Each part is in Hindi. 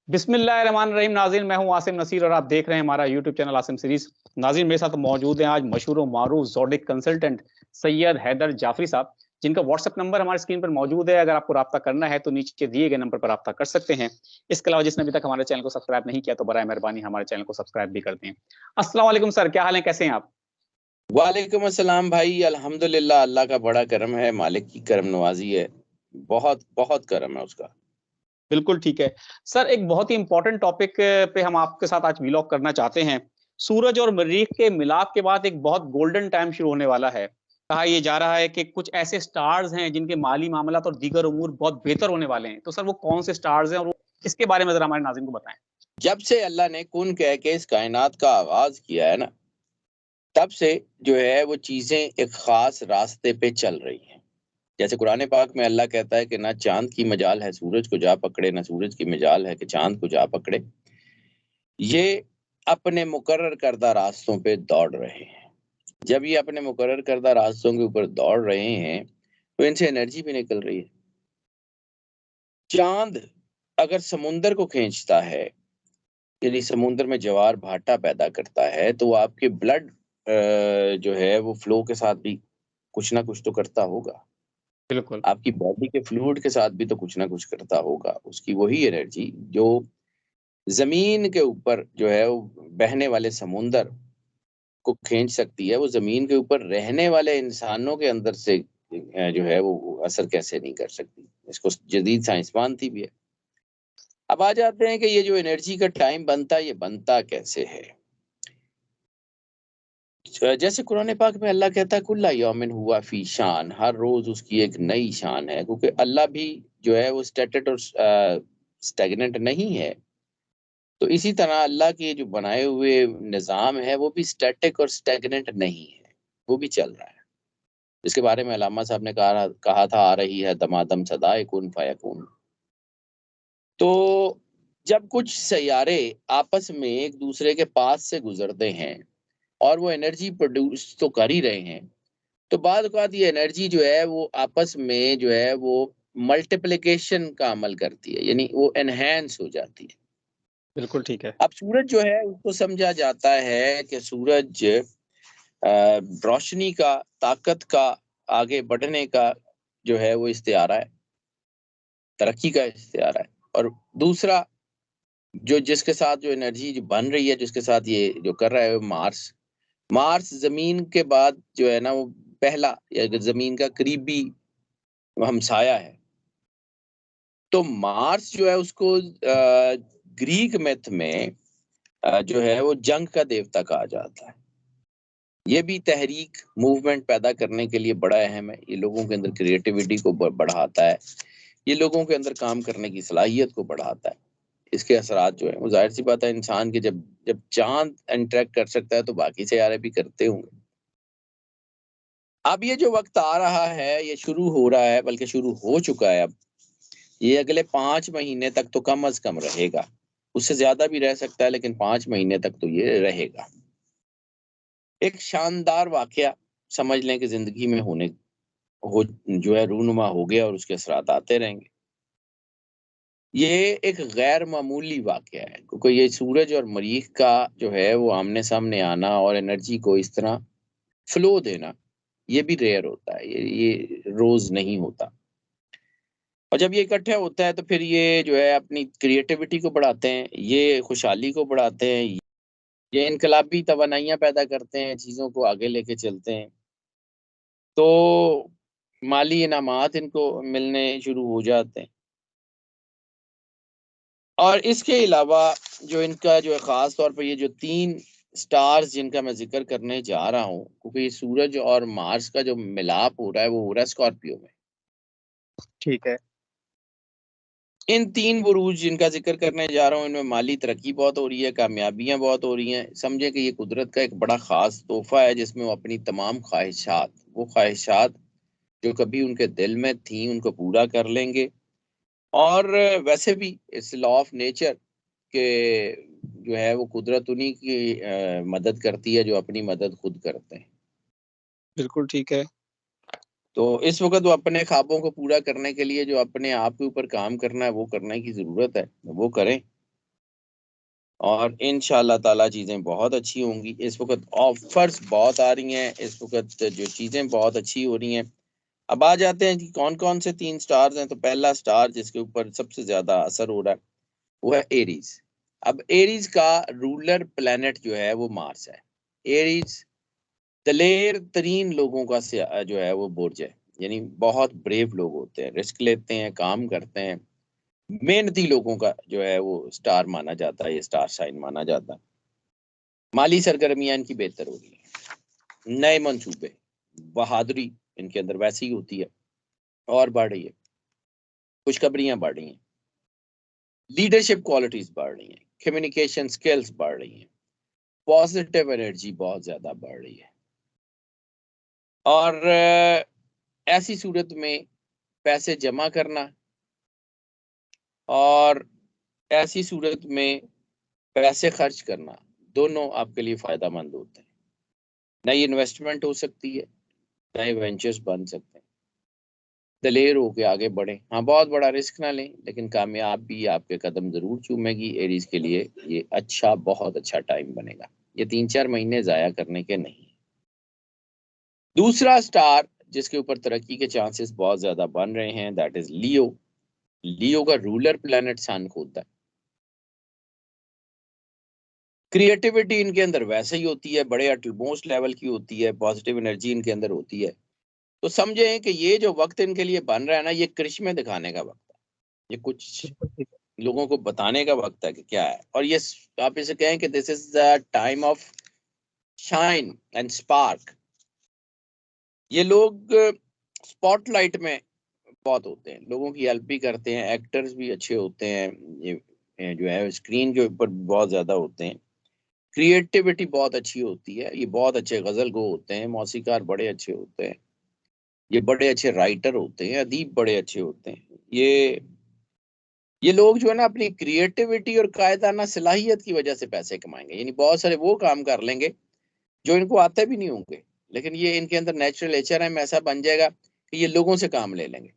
बिस्मिल्लाहिर्रहमानिर्रहीम। नाज़रीन, मैं हूं आसिम नसीर और आप देख रहे हैं हमारा यूट्यूब चैनल आसिम सीरीज। नाज़रीन, मेरे साथ मौजूद हैं आज मशहूर और मारूफ ज़ोडिक कंसल्टेंट सैयद हैदर जाफरी साहब, जिनका व्हाट्सएप नंबर हमारी स्क्रीन पर मौजूद है। अगर आपको राब्ता करना है तो नीचे दिए गए नंबर पर राब्ता कर सकते हैं। इसके अलावा जिसने अभी तक हमारे चैनल को सब्सक्राइब नहीं किया तो बराए मेहरबानी हमारे चैनल को सब्सक्राइब भी कर दें। अस्सलाम वालेकुम सर, क्या हाल है, कैसे हैं आप? वालेकुम अस्सलाम भाई। अल्हम्दुलिल्लाह, अल्लाह का बड़ा करम है, मालिक की करम नवाजी है। बहुत बहुत करम है उसका। बिल्कुल ठीक है। सर, एक बहुत ही इम्पोर्टेंट टॉपिक पे हम आपके साथ आज व्लॉग करना चाहते हैं। सूरज और मरीख के मिलाप के बाद एक बहुत गोल्डन टाइम शुरू होने वाला है। कहा ये जा रहा है कि कुछ ऐसे स्टार्स हैं जिनके माली मामलात और दीगर उमूर बहुत बेहतर होने वाले हैं। तो सर वो कौन से स्टार्स हैं और इसके बारे में ज़रा हमारे नाज़रीन को बताएँ? जब से अल्लाह ने कुन कह के इस कायनात का आगाज़ किया है ना, तब से जो है वो चीज़ें एक ख़ास रास्ते पे चल रही हैं। जैसे कुरान पाक में अल्लाह कहता है कि ना चाँद की मजाल है सूरज को जा पकड़े, ना सूरज की मजाल है कि चाँद को जा पकड़े। ये अपने मुकर्रर करदा रास्तों पे दौड़ रहे हैं। जब ये अपने मुकर्रर करदा रास्तों के ऊपर दौड़ रहे हैं, तो इनसे एनर्जी भी निकल रही है। चाँद अगर समुंदर को खींचता है, यानी समुंदर में ज्वार-भाटा पैदा करता है, तो वो आपके ब्लड जो है वो फ्लो के साथ भी कुछ ना कुछ तो करता होगा। बिल्कुल। आपकी बॉडी के फ्लूइड के साथ भी तो कुछ ना कुछ करता होगा। उसकी वही एनर्जी जो ज़मीन के ऊपर जो है वो बहने वाले समुंदर को खींच सकती है, वो ज़मीन के ऊपर रहने वाले इंसानों के अंदर से जो है वो असर कैसे नहीं कर सकती। इसको जदीद साइंस मानती भी है। अब आ जाते हैं कि ये जो एनर्जी का टाइम बनता है, ये बनता कैसे है? जैसे कुरान पाक में अल्लाह कहता है कुल्ला यौमिन हुआ फ़ी शान, हर रोज़ उसकी एक नई शान है, क्योंकि अल्लाह भी जो है वो स्टैटिक और स्टैग्नेंट नहीं है। तो इसी तरह अल्लाह के जो बनाए हुए निज़ाम है, वो भी स्टैटिक और स्टैग्नेंट नहीं है, वो भी चल रहा है। इसके बारे में अल्लामा साहब ने कहा था, आ रही है दमादम सदाए कुन फ़यकून। तो जब कुछ सैयारे आपस में एक-दूसरे के पास से गुज़रते हैं और वो एनर्जी प्रोड्यूस तो कर ही रहे हैं, तो बाद औक़ात ये एनर्जी जो है वो आपस में जो है वो मल्टीप्लिकेशन का अमल करती है, यानी वो एनहांस हो जाती है। बिल्कुल ठीक है। अब सूरज जो है उसको समझा जाता है कि सूरज रोशनी का, ताकत का, आगे बढ़ने का जो है वो इस्तिआरा है, तरक्की का इस्तिआरा है। और दूसरा जो जिसके साथ जो एनर्जी जो बन रही है, जिसके साथ ये जो कर रहा है वो मार्स। मार्स ज़मीन के बाद जो है ना वो पहला या ज़मीन का करीबी हमसाया है। तो मार्स जो है उसको ग्रीक मिथ में जो है वो जंग का देवता कहा जाता है। ये भी तहरीक, मूवमेंट पैदा करने के लिए बड़ा अहम है। ये लोगों के अंदर क्रिएटिविटी को बढ़ाता है। ये लोगों के अंदर काम करने की सलाहियत को बढ़ाता है। इसके असरात जो हैं वो ज़ाहिर-सी बात है इंसान के जब जब चाँद इंटरैक्ट कर सकता है तो बाकी सियारे भी करते होंगे। अब ये जो वक़्त आ रहा है, ये शुरू हो रहा है, बल्कि शुरू हो चुका है अब। ये अगले 5 महीने तक तो कम अज़ कम रहेगा। उससे ज़्यादा भी रह सकता है, लेकिन 5 महीने तक तो ये रहेगा। एक शानदार वाक़या समझ लें कि ज़िंदगी में हो जो है रूनुमा हो गया और उसके असरात आते रहेंगे। ये एक गैर मामूली वाक़या है, क्योंकि ये सूरज और मरीख़ का जो है वो आमने-सामने आना और एनर्जी को इस तरह फ़्लो देना, ये भी रेयर होता है। ये रोज़ नहीं होता। और जब ये इकट्ठे होता है तो फिर ये जो है अपनी क्रिएटिविटी को बढ़ाते हैं, ये खुशहाली को बढ़ाते हैं, ये इनकलाबी तवानाइयाँ पैदा करते हैं, चीज़ों को आगे लेके चलते हैं। तो माली इनामात इनको मिलने शुरू हो जाते हैं। और इसके अलावा जो इनका जो है ख़ास तौर पे ये जो 3 स्टार्स जिनका मैं ज़िक्र करने जा रहा हूँ, क्योंकि ये सूरज और मार्स का जो मिलाप हो रहा है, वो हो रहा है स्कॉर्पियो में। ठीक है। इन 3 बुरूज जिनका ज़िक्र करने जा रहा हूँ, इनमें माली तरक्की बहुत हो रही है, कामयाबियाँ बहुत हो रही हैं। समझें कि ये कुदरत का एक बड़ा ख़ास तोहफ़ा है, जिसमें वो अपनी तमाम वो ख़्वाहिशात जो कभी उनके दिल में थीं, उनको पूरा कर लेंगे। और वैसे भी इट्स लॉ ऑफ नेचर के जो है वो कुदरत उन्हीं की मदद करती है, जो अपनी मदद खुद करते हैं। बिल्कुल ठीक है। तो इस वक़्त वो अपने ख्वाबों को पूरा करने के लिए जो अपने आप के ऊपर काम करना है, वो करने की ज़रूरत है, वो करें। और इंशाल्लाह ताला चीज़ें बहुत अच्छी होंगी। इस वक्त ऑफर्स बहुत आ रही हैं, इस वक्त जो चीज़ें बहुत अच्छी हो रही हैं। अब आ जाते हैं कि कौन कौन से 3 स्टार्स हैं। तो पहला स्टार जिसके ऊपर सबसे ज़्यादा असर हो रहा है वो है एरीज। अब एरीज का रूलर प्लैनेट जो है वो मार्स है। एरीज दलेर तरीन लोगों का जो है वो बुर्ज है, यानी बहुत ब्रेव लोग होते हैं, रिस्क लेते हैं, काम करते हैं, मेहनती लोगों का जो है वो स्टार माना जाता है, ये स्टार साइन माना जाता है। माली सरगर्मियां इनकी बेहतर हो रही है, नए मंसूबे, बहादुरी इनके अंदर वैसी ही होती है और बढ़ रही है, खुशखबरियां बढ़ रही हैं, लीडरशिप क्वालिटीज बढ़ रही हैं, कम्युनिकेशन स्किल्स बढ़ रही हैं, पॉजिटिव एनर्जी बहुत ज्यादा बढ़ रही है। और ऐसी सूरत में पैसे जमा करना और ऐसी सूरत में पैसे खर्च करना दोनों आपके लिए फायदा मंद होते हैं। नई इन्वेस्टमेंट हो सकती है, नए वेंचर्स बन सकते हैं, दलेर होके आगे बढ़े। हाँ, बहुत बड़ा रिस्क ना लें, लेकिन कामयाबी आपके कदम जरूर चूमेगी। एरीज के लिए ये अच्छा, बहुत अच्छा टाइम बनेगा। ये 3-4 महीने जाया करने के नहीं। दूसरा स्टार जिसके ऊपर तरक्की के चांसेस बहुत ज्यादा बन रहे हैं, दैट इज लियो। लियो का रूलर प्लैनेट सन होता है। क्रिएटिविटी इनके अंदर वैसे ही होती है, बड़े अटमोस्ट लेवल की होती है, पॉजिटिव एनर्जी इनके अंदर होती है। तो समझे कि ये जो वक्त इनके लिए बन रहा है ना, ये करिश्मे दिखाने का वक्त है। ये कुछ लोगों को बताने का वक्त है कि क्या है। और ये आप इसे कहें कि this is the time of shine and spark. ये लोग स्पॉटलाइट में बहुत होते हैं, लोगों की हेल्प भी करते हैं, एक्टर्स भी अच्छे होते हैं, ये जो है स्क्रीन के ऊपर बहुत ज्यादा होते हैं। क्रिएटिविटी बहुत अच्छी होती है, ये बहुत अच्छे गजल गो होते हैं, मौसीकार बड़े अच्छे होते हैं, ये बड़े अच्छे राइटर होते हैं, अदीब बड़े अच्छे होते हैं। ये लोग जो है ना, अपनी क्रिएटिविटी और कायदाना सलाहियत की वजह से पैसे कमाएंगे। यानी बहुत सारे वो काम कर लेंगे जो इनको आते भी नहीं होंगे, लेकिन ये इनके अंदर नेचुरल एचआरएम ऐसा बन जाएगा कि ये लोगों से काम ले लेंगे।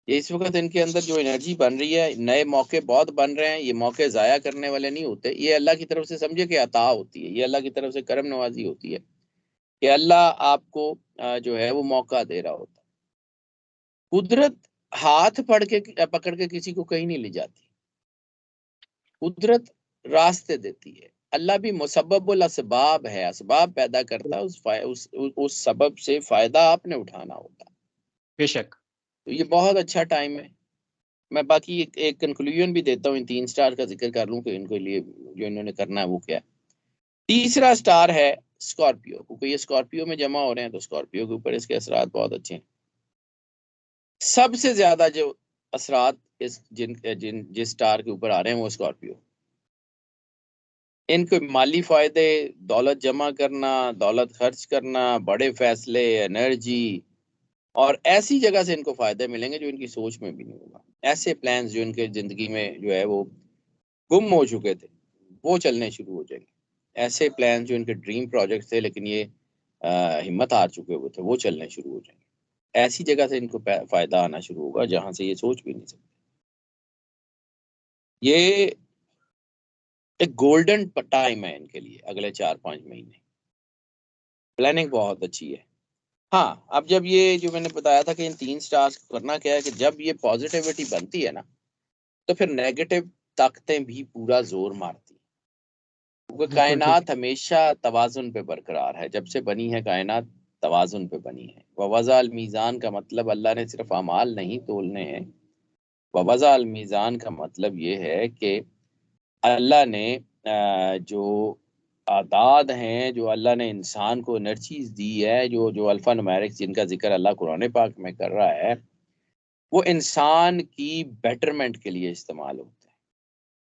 ये इस वक्त इनके अंदर जो एनर्जी बन रही है, नए मौके बहुत बन रहे हैं। ये मौके जाया करने वाले नहीं होते, ये अल्लाह की तरफ से समझे कि अता होती है, ये अल्लाह की तरफ से करम नवाजी होती है कि अल्लाह आपको जो है वो मौका दे रहा होता है। कुदरत हाथ पकड़ के किसी को कहीं नहीं ले जाती, कुदरत रास्ते देती है। अल्लाह भी मुसब्बबुल असबाब है, असबाब पैदा करता है, उस सबब से फायदा आपने उठाना होता है। बेशक। तो ये बहुत अच्छा टाइम है। मैं बाकी एक कंक्लूजन भी देता हूँ, इन 3 स्टार का जिक्र कर लूँ कि इनके लिए जो इन्होंने करना है वो क्या है। तीसरा स्टार है स्कॉर्पियो, क्योंकि ये स्कॉर्पियो में जमा हो रहे हैं तो स्कॉर्पियो के ऊपर इसके असरात बहुत अच्छे हैं। सबसे ज्यादा जो असरात इस जिन जिन जिस स्टार के ऊपर आ रहे हैं वो स्कॉर्पियो। इनको माली फायदे, दौलत जमा करना, दौलत खर्च करना, बड़े फैसले, एनर्जी, और ऐसी जगह से इनको फायदे मिलेंगे जो इनकी सोच में भी नहीं होगा। ऐसे प्लान्स जो इनके जिंदगी में जो है वो गुम हो चुके थे, वो चलने शुरू हो जाएंगे। ऐसे प्लान जो इनके ड्रीम प्रोजेक्ट थे लेकिन ये हिम्मत हार चुके हुए थे, वो चलने शुरू हो जाएंगे। ऐसी जगह से इनको फायदा आना शुरू होगा जहां से ये सोच भी नहीं सकते। ये एक गोल्डन टाइम है इनके लिए, अगले 4-5 महीने प्लानिंग बहुत अच्छी है। हाँ, अब जब ये जो मैंने बताया था कि इन 3 स्टार्स को करना क्या है कि जब ये पॉजिटिविटी बनती है ना, तो फिर नेगेटिव ताकतें भी पूरा जोर मारती हैं। क्योंकि बिल्कुल ठीक कायनात हमेशा तवाजुन पे बरकरार है, जब से बनी है कायनात तवाजुन पे बनी है। वज़ा अल मीज़ान का मतलब अल्लाह ने सिर्फ अमाल नहीं तोलने हैं, वज़ा अल मीज़ान का मतलब ये है कि अल्लाह ने जो आदाद हैं, जो अल्लाह ने इंसान को एनर्जीज दी है, जो जो अल्फा न्यूमेरिक्स जिनका जिक्र अल्लाह कुरान पाक में कर रहा है, वो इंसान की बेटरमेंट के लिए इस्तेमाल होता है।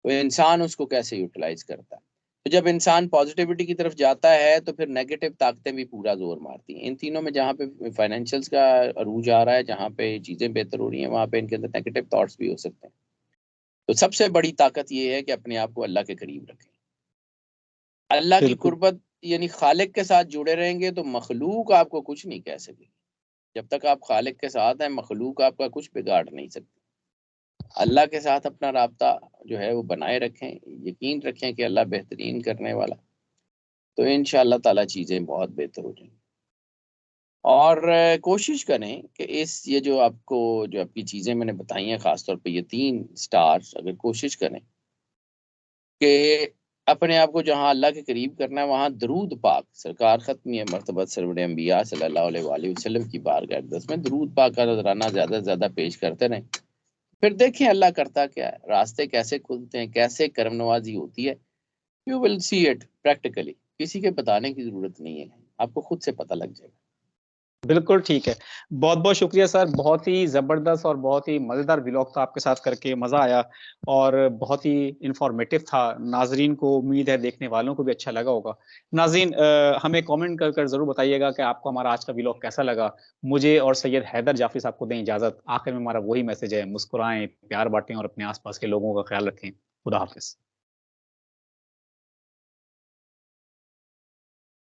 तो इंसान उसको कैसे यूटिलाइज करता है। तो जब इंसान पॉजिटिविटी की तरफ जाता है तो फिर नेगेटिव ताकतें भी पूरा जोर मारती हैं। इन तीनों में जहाँ पे फाइनेंशियल्स का अरूज आ रहा है, जहाँ पे चीज़ें बेहतर हो रही हैं, वहाँ पे इनके अंदर नेगेटिव थॉट्स भी हो सकते हैं। तो सबसे बड़ी ताकत ये है कि अपने आप को अल्लाह के करीब रखें। अल्लाह की बिल्कुल कुर्बत यानी खालिक के साथ जुड़े रहेंगे तो मखलूक आपको कुछ नहीं कह सकेगी। जब तक आप खालिक के साथ हैं, मखलूक आपका कुछ बिगाड़ नहीं सकती। अल्लाह के साथ अपना राब्ता जो है वो बनाए रखें, यकीन रखें कि अल्लाह बेहतरीन करने वाला, तो इंशाअल्लाह ताला चीज़ें बहुत बेहतर हो जाएंगी। और कोशिश करें कि ये जो आपकी चीज़ें मैंने बताई हैं, ख़ास तौर पे ये 3 स्टार्स, अगर कोशिश करें कि अपने आप को जहाँ अल्लाह के करीब करना है, वहाँ दरूद पाक, सरकार ख़त्मी मर्तबत सरवरे अंबिया सल्लल्लाहु अलैहि वसल्लम की बारगाह अक़दस में दरूद पाक का नज़राना ज़्यादा से ज़्यादा पेश करते रहें। फिर देखें अल्लाह करता क्या है, रास्ते कैसे खुलते हैं, कैसे करम नवाज़ी होती है। You will see it practically, किसी के बताने की ज़रूरत नहीं है, आपको खुद से पता लग जाएगा। बिल्कुल ठीक है। बहुत-बहुत शुक्रिया सर, बहुत ही ज़बरदस्त और बहुत ही मज़ेदार व्लॉग था आपके साथ करके, मज़ा आया और बहुत ही इन्फॉर्मेटिव था। नाज़रीन को उम्मीद है देखने वालों को भी अच्छा लगा होगा। नाज़रीन हमें कमेंट कर ज़रूर बताइएगा कि आपको हमारा आज का व्लॉग कैसा लगा। मुझे और सैयद हैदर जाफ़री साहब को दें इजाज़त। आखिर में हमारा वही मैसेज है, मुस्कुराएँ, प्यार बाँटें और अपने आस-पास के लोगों का ख़्याल रखें। खुदा हाफ़िज़।